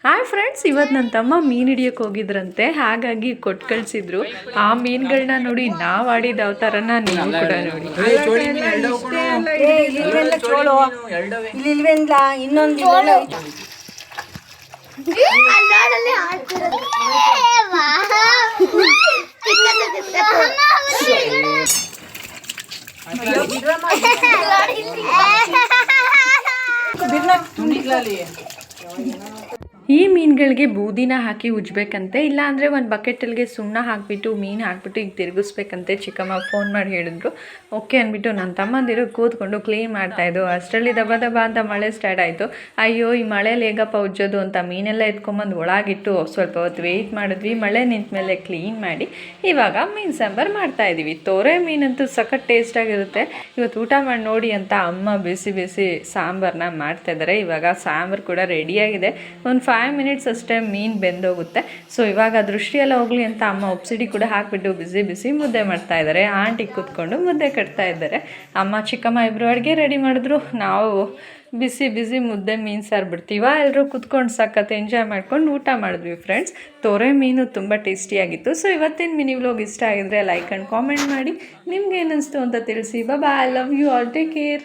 Hi friends, ಇವತ್ತು ನನ್ನ ತಮ್ಮ ಮೀನು ಹಿಡಿಯೋಕೆ ಹೋಗಿದ್ರಂತೆ. ಹಾಗಾಗಿ ಕೊಟ್ಟು ಕಳಿಸಿದ್ರು. ಆ ಮೀನುಗಳನ್ನ ನೋಡಿ ನಾವು ಆಡಿದ ಅವತಾರನ ನೀವು ಕೂಡ ನೋಡಿ. ಈ ಮೀನುಗಳಿಗೆ ಬೂದಿನ ಹಾಕಿ ಉಜ್ಬೇಕಂತೆ, ಇಲ್ಲಾಂದರೆ ಒಂದು ಬಕೆಟಲ್ಲಿಗೆ ಸುಣ್ಣ ಹಾಕಿಬಿಟ್ಟು ಮೀನು ಹಾಕ್ಬಿಟ್ಟು ಈಗ ತಿರುಗಿಸ್ಬೇಕಂತೆ. ಚಿಕ್ಕಮ್ಮ ಫೋನ್ ಮಾಡಿ ಹೇಳಿದ್ರು. ಓಕೆ ಅಂದ್ಬಿಟ್ಟು ನನ್ನ ತಮ್ಮಂದಿರು ಕೂತ್ಕೊಂಡು ಕ್ಲೀನ್ ಮಾಡ್ತಾಯಿದ್ದು. ಅಷ್ಟರಲ್ಲಿ ದಬ ದಬ ಅಂತ ಮಳೆ ಸ್ಟಾರ್ಟ್ ಆಯಿತು. ಅಯ್ಯೋ, ಈ ಮಳೆಯಲ್ಲಿ ಹೇಗಪ್ಪ ಉಜ್ಜೋದು ಅಂತ ಮೀನೆಲ್ಲ ಎತ್ಕೊಂಬಂದು ಒಳಗಿಟ್ಟು ಸ್ವಲ್ಪ ಹೊತ್ತು ವೆಯ್ಟ್ ಮಾಡಿದ್ವಿ. ಮಳೆ ನಿಂತ ಮೇಲೆ ಕ್ಲೀನ್ ಮಾಡಿ ಇವಾಗ ಮೀನು ಸಾಂಬಾರು ಮಾಡ್ತಾಯಿದ್ದೀವಿ. ತೋರೆ ಮೀನಂತೂ ಸಖತ್ ಟೇಸ್ಟಾಗಿರುತ್ತೆ. ಇವತ್ತು ಊಟ ಮಾಡಿ ನೋಡಿ ಅಂತ ಅಮ್ಮ ಬಿಸಿ ಬಿಸಿ ಸಾಂಬಾರನ್ನ ಮಾಡ್ತಾಯಿದ್ದಾರೆ. ಇವಾಗ ಸಾಂಬಾರು ಕೂಡ ರೆಡಿಯಾಗಿದೆ. ಒಂದು 5 ಮಿನಿಟ್ಸ್ ಅಷ್ಟೇ ಮೀನು ಬೆಂದೋಗುತ್ತೆ. ಸೊ ಇವಾಗ ದೃಷ್ಟಿಯೆಲ್ಲ ಹೋಗಲಿ ಅಂತ ಅಮ್ಮ ಉಪ್ಸಿಡಿ ಕೂಡ ಹಾಕಿಬಿಟ್ಟು ಬಿಸಿ ಬಿಸಿ ಮುದ್ದೆ ಮಾಡ್ತಾ ಇದ್ದಾರೆ. ಆಂಟಿ ಕೂತ್ಕೊಂಡು ಮುದ್ದೆ ಕಟ್ತಾ ಇದ್ದಾರೆ. ಅಮ್ಮ ಚಿಕ್ಕಮ್ಮ ಇಬ್ಬರು ಅಡುಗೆ ರೆಡಿ ಮಾಡಿದ್ರು. ನಾವು ಬಿಸಿ ಬಿಸಿ ಮುದ್ದೆ ಮೀನು ಸಾರು ಬಿಡ್ತೀವ. ಎಲ್ಲರೂ ಕುತ್ಕೊಂಡು ಸಖತ್ ಎಂಜಾಯ್ ಮಾಡ್ಕೊಂಡು ಊಟ ಮಾಡಿದ್ವಿ ಫ್ರೆಂಡ್ಸ್. ತೋರೆ ಮೀನು ತುಂಬ ಟೇಸ್ಟಿಯಾಗಿತ್ತು. ಸೊ ಇವತ್ತಿನ ಮಿನಿ ವ್ಲಾಗ್ ಇಷ್ಟ ಆಗಿದ್ರೆ ಲೈಕ್ ಆ್ಯಂಡ್ ಕಾಮೆಂಟ್ ಮಾಡಿ. ನಿಮ್ಗೆ ಏನಿಸ್ತು ಅಂತ ತಿಳಿಸಿ. Bye, I love you all, take care.